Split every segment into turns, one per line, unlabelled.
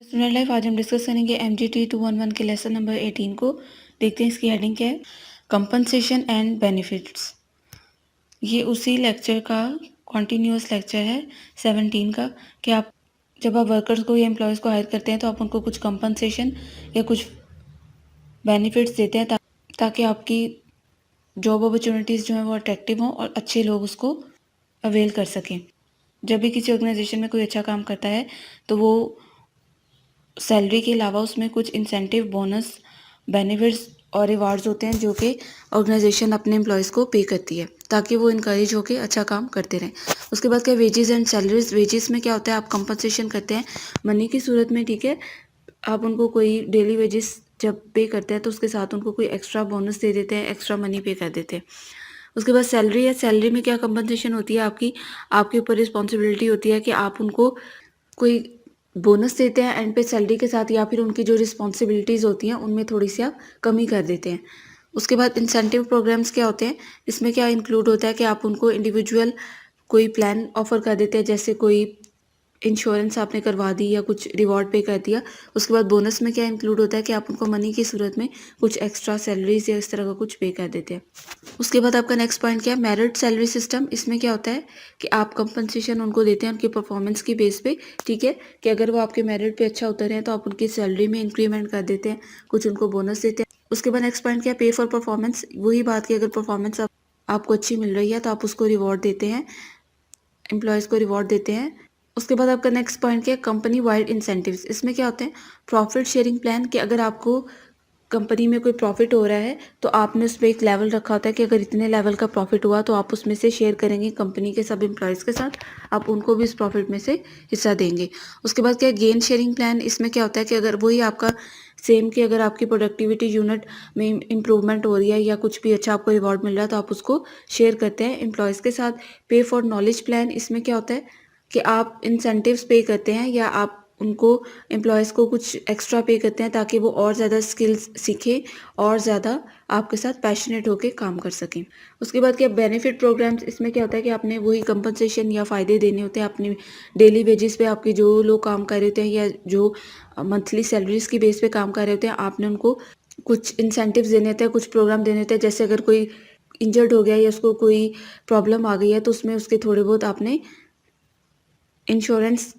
Student life आज हम discuss करेंगे MGT 211 के लेसन नंबर 18 को। देखते हैं इसकी हेडिंग क्या है। Compensation and benefits. ये उसी लेक्चर का कॉन्टीन्यूअस लेक्चर है 17 का कि आप जब आप वर्कर्स को या एम्प्लॉयज़ को हायर करते हैं तो आप उनको कुछ कंपनसेशन या कुछ बेनिफिट्स देते हैं ताकि आपकी जॉब अपॉर्चुनिटीज़ जो हैं वो अट्रैक्टिव हों और अच्छे लोग उसको अवेल कर सकें। जब भी किसी ऑर्गेनाइजेशन में कोई अच्छा काम करता है तो वो सैलरी के अलावा उसमें कुछ इंसेंटिव, बोनस, बेनिफिट्स और रिवार्ड्स होते हैं जो कि ऑर्गेनाइजेशन अपने एम्प्लॉयज़ को पे करती है ताकि वो इनकरेज होकर अच्छा काम करते रहें। उसके बाद क्या वेजेस एंड सैलरीज। वेजेस में क्या होता है, आप कंपनसेशन करते हैं मनी की सूरत में, ठीक है। आप उनको कोई डेली वेजेस जब पे करते हैं तो उसके साथ उनको कोई एक्स्ट्रा बोनस दे देते हैं, एक्स्ट्रा मनी पे कर देते हैं। उसके बाद सैलरी है। सैलरी में क्या कंपनसेशन होती है, आपकी आपके ऊपर रिस्पॉन्सिबिलिटी होती है कि आप उनको कोई बोनस देते हैं एंड पे सैलरी के साथ, या फिर उनकी जो रिस्पॉन्सिबिलिटीज़ होती हैं उनमें थोड़ी सी आप कमी कर देते हैं। उसके बाद इंसेंटिव प्रोग्राम्स क्या होते हैं, इसमें क्या इंक्लूड होता है कि आप उनको इंडिविजुअल कोई प्लान ऑफर कर देते हैं, जैसे कोई इंश्योरेंस आपने करवा दी या कुछ रिवॉर्ड पे कर दिया। उसके बाद बोनस में क्या इंक्लूड होता है कि आप उनको मनी की सूरत में कुछ एक्स्ट्रा सैलरीज या इस तरह का कुछ पे कर देते हैं। उसके बाद आपका नेक्स्ट पॉइंट क्या है, मेरिट सैलरी सिस्टम। इसमें क्या होता है कि आप कंपनसेशन उनको देते हैं उनकी परफॉर्मेंस की बेस पे, ठीक है। कि अगर वो आपके मेरिट पे अच्छा उतरे हैं तो आप उनकी सैलरी में इंक्रीमेंट कर देते हैं, कुछ उनको बोनस देते हैं। उसके बाद नेक्स्ट पॉइंट क्या है, पे फॉर परफॉर्मेंस। वही बात की अगर परफॉर्मेंस आपको अच्छी मिल रही है तो आप उसको रिवॉर्ड देते हैं, एम्प्लॉयज़ को रिवॉर्ड देते हैं। उसके बाद आपका नेक्स्ट पॉइंट क्या है, कंपनी वाइड इंसेंटिव्स। इसमें क्या होते हैं, प्रॉफिट शेयरिंग प्लान। कि अगर आपको कंपनी में कोई प्रॉफिट हो रहा है तो आपने उस पर एक लेवल रखा होता है कि अगर इतने लेवल का प्रॉफिट हुआ तो आप उसमें से शेयर करेंगे कंपनी के सब एम्प्लॉयज़ के साथ, आप उनको भी इस प्रॉफिट में से हिस्सा देंगे। उसके बाद क्या गेन शेयरिंग प्लान। इसमें क्या होता है कि अगर वही आपका सेम कि अगर आपकी प्रोडक्टिविटी यूनिट में इम्प्रूवमेंट हो रही है या कुछ भी अच्छा आपको रिवॉर्ड मिल रहा है तो आप उसको शेयर करते हैं एम्प्लॉयज़ के साथ। पे फॉर नॉलेज प्लान। इसमें क्या होता है कि आप इंसेंटिव्स पे करते हैं या आप उनको एम्प्लॉयज़ को कुछ एक्स्ट्रा पे करते हैं ताकि वो और ज़्यादा स्किल्स सीखें और ज़्यादा आपके साथ पैशनेट होकर काम कर सकें। उसके बाद क्या बेनिफिट प्रोग्राम्स। इसमें क्या होता है कि आपने वही कंपनसेशन या फ़ायदे देने होते हैं अपने डेली वेजेस पे। आपके जो लोग काम कर रहे होते हैं या जो मंथली सैलरीज की बेस पे काम कर रहे होते हैं, आपने उनको कुछ इंसेंटिव्स देने होते हैं, कुछ प्रोग्राम देने होते हैं। जैसे अगर कोई इंजर्ड हो गया या उसको कोई प्रॉब्लम आ गई है तो उसमें उसके थोड़े बहुत आपने इंश्योरेंस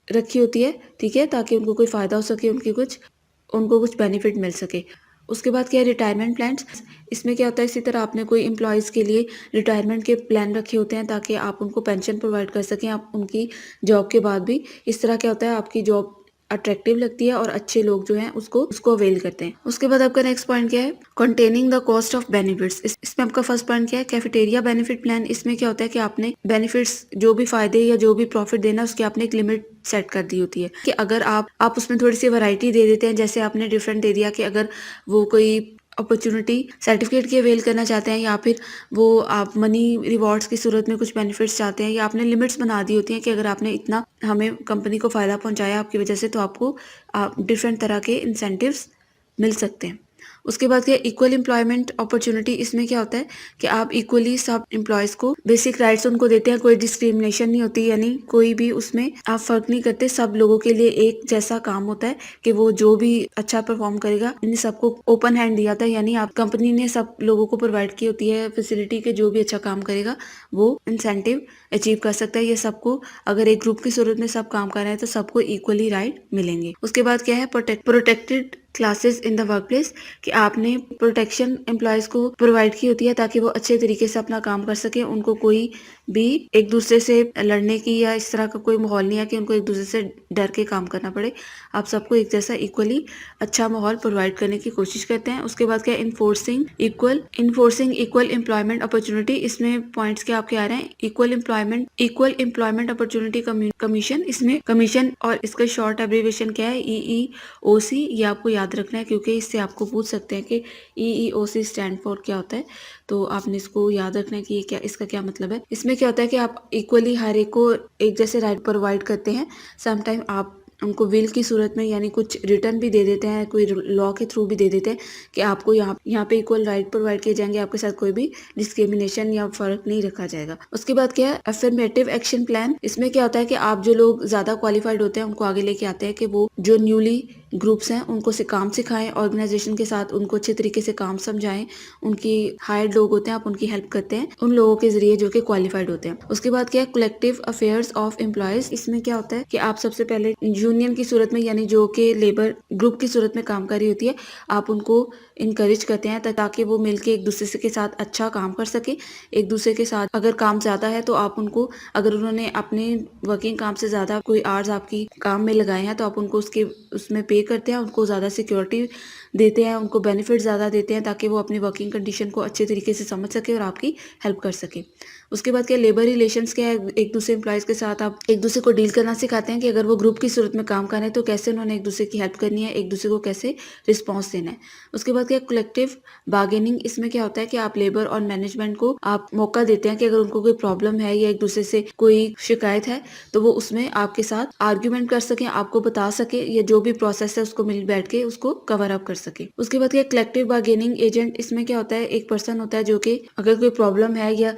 रखी होती है, ठीक है, ताकि उनको कोई फ़ायदा हो सके, उनको कुछ बेनिफिट मिल सके। उसके बाद क्या है, रिटायरमेंट प्लान्स। इसमें क्या होता है, इसी तरह आपने कोई एम्प्लॉयज़ के लिए रिटायरमेंट के प्लान रखे होते हैं ताकि आप उनको पेंशन प्रोवाइड कर सकें आप उनकी जॉब के बाद भी। इस तरह क्या होता है, आपकी जॉब अट्रैक्टिव लगती है और अच्छे लोग जो हैं उसको अवेल करते हैं। उसके बाद आपका नेक्स्ट पॉइंट क्या है, containing the cost of benefits. इसमें आपका फर्स्ट पॉइंट क्या है, कैफेटेरिया बेनिफिट प्लान। इसमें क्या होता है कि आपने बेनिफिट्स जो भी फायदे या जो भी प्रॉफिट देना उसकी आपने एक लिमिट सेट कर दी होती है कि अगर आप उसमें थोड़ी सी वैरायटी दे देते हैं। जैसे आपने डिफरेंट एरिया के अगर वो कोई अपॉर्चुनिटी सर्टिफिकेट की अवेल करना चाहते हैं या फिर वो आप मनी रिवॉर्ड्स की सूरत में कुछ बेनिफिट्स चाहते हैं, या आपने लिमिट्स बना दी होती हैं कि अगर आपने इतना हमें कंपनी को फ़ायदा पहुंचाया आपकी वजह से तो आपको डिफरेंट तरह के इंसेंटिव्स मिल सकते हैं। उसके बाद क्या इक्वल एम्प्लॉयमेंट अपॉर्चुनिटी। इसमें क्या होता है कि आप इक्वली सब एम्प्लॉयज़ को बेसिक राइट्स उनको देते हैं, कोई डिस्क्रिमिनेशन नहीं होती, यानी कोई भी उसमें आप फ़र्क नहीं करते, सब लोगों के लिए एक जैसा काम होता है कि वो जो भी अच्छा परफॉर्म करेगा इन सबको ओपन हैंड दिया था, यानी आप कंपनी ने सब लोगों को प्रोवाइड की होती है फैसिलिटी के जो भी अच्छा काम करेगा वो इंसेंटिव अचीव कर सकता है। ये सबको अगर एक ग्रुप की सूरत में सब काम कर रहे हैं तो सबको इक्वली राइट मिलेंगे। उसके बाद क्या है, protected classes in the work place. कि आपने प्रोटेक्शन एम्प्लॉयज़ को प्रोवाइड की होती है ताकि वो अच्छे तरीके से अपना काम कर सके, उनको कोई भी एक दूसरे से लड़ने की या इस तरह का कोई माहौल नहीं है कि उनको एक दूसरे से डर के काम करना पड़े। आप सबको एक जैसा इक्वली अच्छा माहौल प्रोवाइड करने की कोशिश करते हैं। उसके बाद क्या, इन्फोर्सिंग इक्वल एम्प्लॉयमेंट अपॉर्चुनिटी। इसमें पॉइंट्स क्या आपके आ रहे हैं, इक्वल एम्प्लॉयमेंट अपॉर्चुनिटी कमीशन। इसमें कमीशन और इसका शॉर्ट एब्रीविएशन क्या है, EEOC। ये आपको याद रखना है क्योंकि इससे आपको पूछ सकते हैं कि EEOC स्टैंड फॉर क्या होता है, तो आपने इसको याद रखना है कि ये क्या, इसका क्या मतलब है। इसमें क्या होता है कि आप इक्वली हर एक को एक जैसे राइट प्रोवाइड करते हैं। समटाइम आप उनको विल की सूरत में यानी कुछ रिटर्न भी दे देते हैं, कोई लॉ के थ्रू भी दे देते हैं कि आपको यहाँ पे इक्वल राइट प्रोवाइड किए जाएंगे, आपके साथ कोई भी डिस्क्रिमिनेशन या फ़र्क नहीं रखा जाएगा। उसके बाद क्या है अफर्मेटिव एक्शन प्लान। इसमें क्या होता है कि आप जो लोग ज़्यादा क्वालिफाइड होते हैं उनको आगे लेके आते हैं कि वो जो न्यूली ग्रुप्स हैं उनको काम सिखाएं, ऑर्गेनाइजेशन के साथ उनको अच्छे तरीके से काम समझाएं। उनकी हायर्ड लोग होते हैं, आप उनकी हेल्प करते हैं उन लोगों के जरिए जो कि क्वालिफाइड होते हैं। उसके बाद क्या है कलेक्टिव अफेयर्स ऑफ एम्प्लॉयज। इसमें क्या होता है कि आप सबसे पहले यूनियन की सूरत में यानी जो कि लेबर ग्रुप की सूरत में काम कर रही होती है, आप उनको इनकरेज करते हैं ताकि वो मिलके एक दूसरे के साथ अच्छा काम कर सके। एक दूसरे के साथ अगर काम ज़्यादा है तो आप उनको, अगर उन्होंने अपने वर्किंग काम से ज़्यादा कोई आवर्स आपकी काम में लगाए हैं तो आप उनको उसमें पे करते हैं, उनको ज़्यादा सिक्योरिटी देते हैं, उनको बेनिफिट ज़्यादा देते हैं ताकि वो अपनी वर्किंग कंडीशन को अच्छे तरीके से समझ सके और आपकी हेल्प कर सके। उसके बाद क्या लेबर रिलेशंस क्या है, एक दूसरे एम्प्लॉयज़ के साथ आप एक दूसरे को डील करना सिखाते हैं कि अगर वो ग्रुप की सूरत में काम कर रहे हैं तो कैसे उन्होंने एक दूसरे की हेल्प करनी है, एक दूसरे को कैसे रिस्पॉन्स देना है। उसके बाद क्या कलेक्टिव बार्गेनिंग। इसमें क्या होता है कि आप लेबर और मैनेजमेंट को आप मौका देते हैं कि अगर उनको कोई प्रॉब्लम है या एक दूसरे से कोई शिकायत है तो वो उसमें आपके साथ आर्ग्यूमेंट कर सकें, आपको बता सके, या जो भी प्रोसेस है उसको मिल बैठ के उसको कवर अप कर सके। उसके बाद क्या कलेक्टिव बार्गेनिंग एजेंट। इसमें क्या होता है एक पर्सन होता है जो कि अगर कोई प्रॉब्लम है या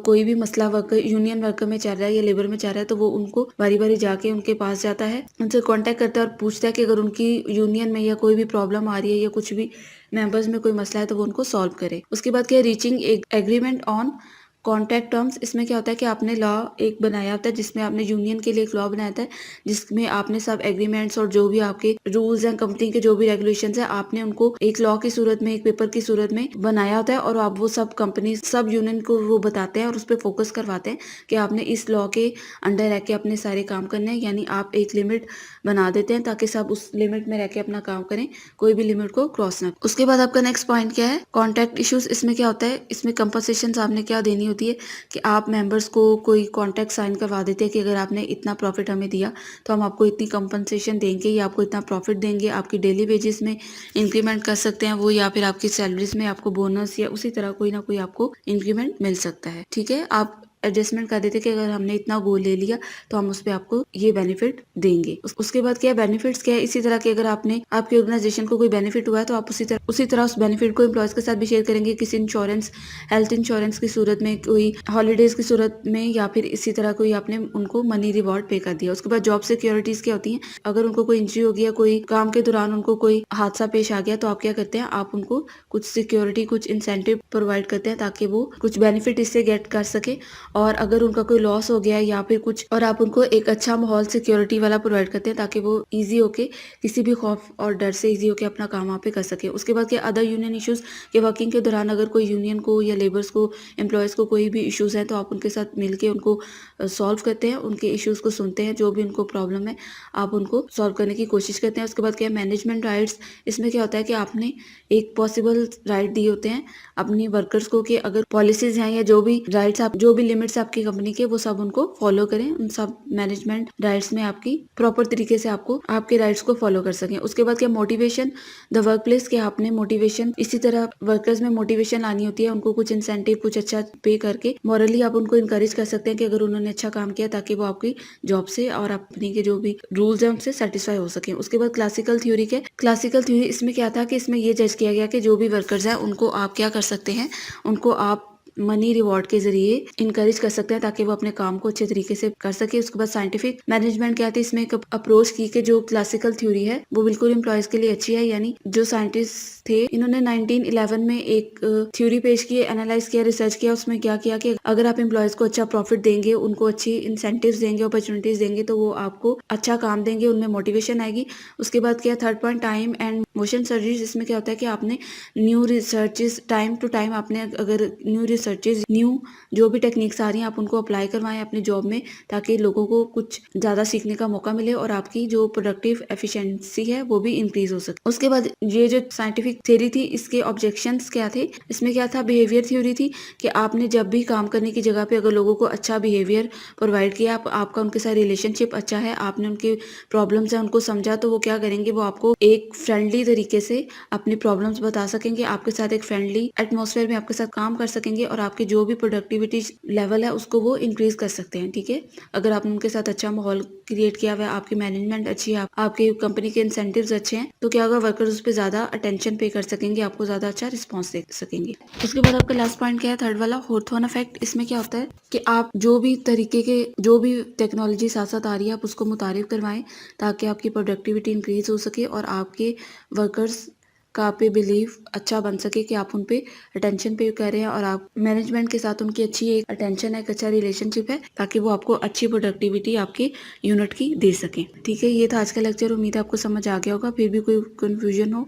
कोई भी मसला वर्कर यूनियन वर्कर में चल रहा है या लेबर में चल रहा है तो वो उनको बारी बारी जाके उनके पास जाता है, उनसे कांटेक्ट करता है और पूछता है कि अगर उनकी यूनियन में या कोई भी प्रॉब्लम आ रही है या कुछ भी मेंबर्स में कोई मसला है तो वो उनको सॉल्व करे। उसके बाद क्या reaching agreement on contract terms. इसमें क्या होता है कि आपने लॉ एक बनाया होता है जिसमें आपने यूनियन के लिए एक लॉ बनाया था जिसमें आपने सब एग्रीमेंट्स और जो भी आपके रूल्स हैं कंपनी के जो भी रेगुलेशंस है आपने उनको एक लॉ की सूरत में एक पेपर की सूरत में बनाया होता है और आप वो सब कंपनी सब यूनियन को वो बताते हैं और उस पर फोकस करवाते हैं कि आपने इस लॉ के अंडर रह के अपने सारे काम करने हैं, यानी आप एक लिमिट बना देते हैं ताकि सब उस लिमिट में रह के अपना काम करें, कोई भी लिमिट को क्रॉस ना। उसके बाद आपका नेक्स्ट पॉइंट क्या है कॉन्ट्रैक्ट इश्यूज। इसमें क्या होता है इसमें कंपनसेशन आपने क्या देनी होती है कि आप मेंबर्स को कोई कॉन्ट्रैक्ट साइन करवा देते हैं कि अगर आपने इतना प्रॉफिट हमें दिया तो हम आपको इतनी कंपनसेशन देंगे या आपको इतना प्रॉफिट देंगे, आपकी डेली वेजेस में इंक्रीमेंट कर सकते हैं वो, या फिर आपकी सैलरीज में आपको बोनस या उसी तरह कोई ना कोई आपको इंक्रीमेंट मिल सकता है। ठीक है, आप एडजस्टमेंट कर देते कि अगर हमने इतना गोल ले लिया तो हम उस पर आपको ये बेनिफिट देंगे। उसके बाद क्या बेनिफिट्स क्या है, इसी तरह के अगर आपने आपकी ऑर्गेनाइजेशन को कोई बेनिफिट हुआ है तो आप उसी तरह उस बेनिफिट को एम्प्लॉयज के साथ भी शेयर करेंगे, किसी इंश्योरेंस हेल्थ इंश्योरेंस की सूरत में, कोई हॉलीडेज की सूरत में, या फिर इसी तरह कोई आपने उनको मनी रिवॉर्ड पे कर दिया। उसके बाद जॉब सिक्योरिटीज क्या होती हैं, अगर उनको कोई इंजरी हो गया, कोई काम के दौरान उनको कोई हादसा पेश आ गया तो आप क्या करते हैं, आप उनको कुछ सिक्योरिटी कुछ इंसेंटिव प्रोवाइड करते हैं ताकि वो कुछ बेनिफिट इससे गेट कर सके। और अगर उनका कोई लॉस हो गया या फिर कुछ, और आप उनको एक अच्छा माहौल सिक्योरिटी वाला प्रोवाइड करते हैं ताकि वो इजी होके किसी भी खौफ और डर से इजी होके अपना काम वहाँ पे कर सके। उसके बाद क्या अदर यूनियन इश्यूज के वर्किंग के दौरान अगर कोई यूनियन को या लेबर्स को एम्प्लॉयज़ को कोई भी इश्यूज हैं तो आप उनके साथ मिलके उनको सॉल्व करते हैं, उनके इश्यूज को सुनते हैं, जो भी उनको प्रॉब्लम है आप उनको सॉल्व करने की कोशिश करते हैं। उसके बाद क्या मैनेजमेंट राइट्स। इसमें क्या होता है कि आपने एक पॉसिबल राइट दिए होते हैं अपनी वर्कर्स को कि अगर पॉलिसीज हैं या जो भी राइट्स आप जो भी लिमिट्स आपकी कंपनी के वो सब उनको फॉलो करें, उन सब मैनेजमेंट राइट्स में आपकी प्रॉपर तरीके से आपको आपके राइट्स को फॉलो कर सकें। उसके बाद क्या मोटिवेशन द वर्क प्लेस के आपने मोटिवेशन इसी तरह वर्कर्स में मोटिवेशन लानी होती है, उनको कुछ इंसेंटिव कुछ अच्छा पे करके मॉरली आप उनको इनकरेज कर सकते हैं कि अगर उन्होंने अच्छा काम किया ताकि वो आपकी जॉब से और अपनी के जो भी रूल्स हैं उनसे सेटिस्फाई हो सके। उसके बाद क्लासिकल थ्योरी के क्लासिकल थ्योरी इसमें क्या था कि इसमें ये जज किया गया कि जो भी वर्कर्स हैं उनको आप क्या कर सकते हैं, उनको आप मनी रिवॉर्ड के जरिए इनकरेज कर सकते हैं ताकि वो अपने काम को अच्छे तरीके से कर सके। उसके बाद साइंटिफिक मैनेजमेंट क्या थी, इसमें एक अप्रोच की कि जो क्लासिकल थ्योरी है वो बिल्कुल एम्प्लॉयज के लिए अच्छी है, यानी जो साइंटिस्ट थे इन्होंने 1911 में एक थ्योरी पेश की, एनालाइज किया, रिसर्च किया। उसमें क्या किया कि अगर आप एम्प्लॉयज को अच्छा प्रॉफिट देंगे, उनको अच्छी इंसेंटिव्स देंगे, अपॉर्चुनिटीज देंगे तो वो आपको अच्छा काम देंगे, उनमें मोटिवेशन आएगी। उसके बाद क्या third point time and motion service. इसमें क्या होता है कि आपने new researches time to time आपने अगर न्यू रिसर्चेज न्यू जो भी टेक्निक्स आ रही हैं आप उनको अप्लाई करवाएं अपनी जॉब में ताकि लोगों को कुछ ज़्यादा सीखने का मौका मिले और आपकी जो प्रोडक्टिव एफिशिएंसी है वो भी इंक्रीज हो सके। उसके बाद ये जो साइंटिफिक थ्योरी थी इसके ऑब्जेक्शंस क्या थे, इसमें क्या था बिहेवियर थ्योरी थी कि आपने जब भी काम करने की जगह पे अगर लोगों को अच्छा बिहेवियर प्रोवाइड किया, आपका उनके साथ रिलेशनशिप अच्छा है, आपने उनकी प्रॉब्लम्स है उनको समझा, तो वो क्या करेंगे, वो आपको एक फ्रेंडली तरीके से अपनी प्रॉब्लम्स बता सकेंगे, आपके साथ एक फ्रेंडली एटमॉस्फेयर में आपके साथ काम कर सकेंगे और और आपके जो भी प्रोडक्टिविटी लेवल है उसको वो इंक्रीज कर सकते हैं। ठीक है, अगर आपने उनके साथ अच्छा माहौल क्रिएट किया हुआ है, आपकी मैनेजमेंट अच्छी है, आपके कंपनी के इंसेंटिव्स अच्छे हैं, तो क्या होगा, वर्कर्स उस पर ज्यादा अटेंशन पे कर सकेंगे, आपको ज्यादा अच्छा रिस्पॉन्स दे सकेंगे। उसके बाद आपका लास्ट पॉइंट क्या है, थर्ड वाला, हॉथॉर्न इफेक्ट। इसमें क्या होता है कि आप जो भी तरीके के जो भी टेक्नोलॉजी साथ साथ आ रही है आप उसको मुतारिफ करवाएं, ताकि आपकी प्रोडक्टिविटी इंक्रीज हो सके और आपके वर्कर्स का आप पे बिलीव अच्छा बन सके कि आप उन पे अटेंशन पे कर रहे हैं और आप मैनेजमेंट के साथ उनकी अच्छी एक अटेंशन है, एक अच्छा रिलेशनशिप है, ताकि वो आपको अच्छी प्रोडक्टिविटी आपके यूनिट की दे सकें। ठीक है, ये था आज का लेक्चर। उम्मीद है आपको समझ आ गया होगा। फिर भी कोई कंफ्यूजन हो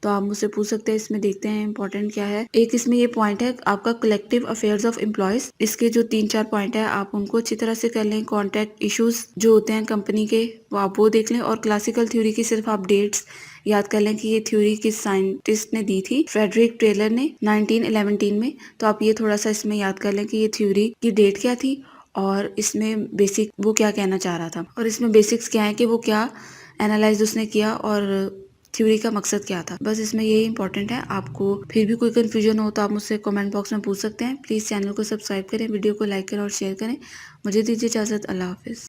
तो आप मुझसे पूछ सकते हैं। इसमें देखते हैं इंपॉर्टेंट क्या है। एक इसमें ये पॉइंट है आपका कलेक्टिव अफेयर्स ऑफ एम्प्लॉयज। इसके जो 3-4 पॉइंट है आप उनको अच्छी तरह से कर लें। कॉन्ट्रैक्ट इश्यूज जो होते हैं कंपनी के आप वो देख लें, और क्लासिकल थ्योरी की सिर्फ आप डेट्स याद कर लें कि ये थ्योरी किस साइंटिस्ट ने दी थी, फ्रेडरिक टेलर ने 1911 में। तो आप ये थोड़ा सा इसमें याद कर लें कि ये थ्योरी की डेट क्या थी और इसमें बेसिक वो क्या कहना चाह रहा था, और इसमें बेसिक्स क्या है कि वो क्या एनालाइज उसने किया और थ्योरी का मकसद क्या था। बस इसमें यही इंपॉर्टेंट है। आपको फिर भी कोई कंफ्यूजन हो तो आप मुझसे कमेंट बॉक्स में पूछ सकते हैं। प्लीज़ चैनल को सब्सक्राइब करें, वीडियो को लाइक करें और शेयर करें। मुझे दीजिए इजाज़त। अल्लाह हाफिज़।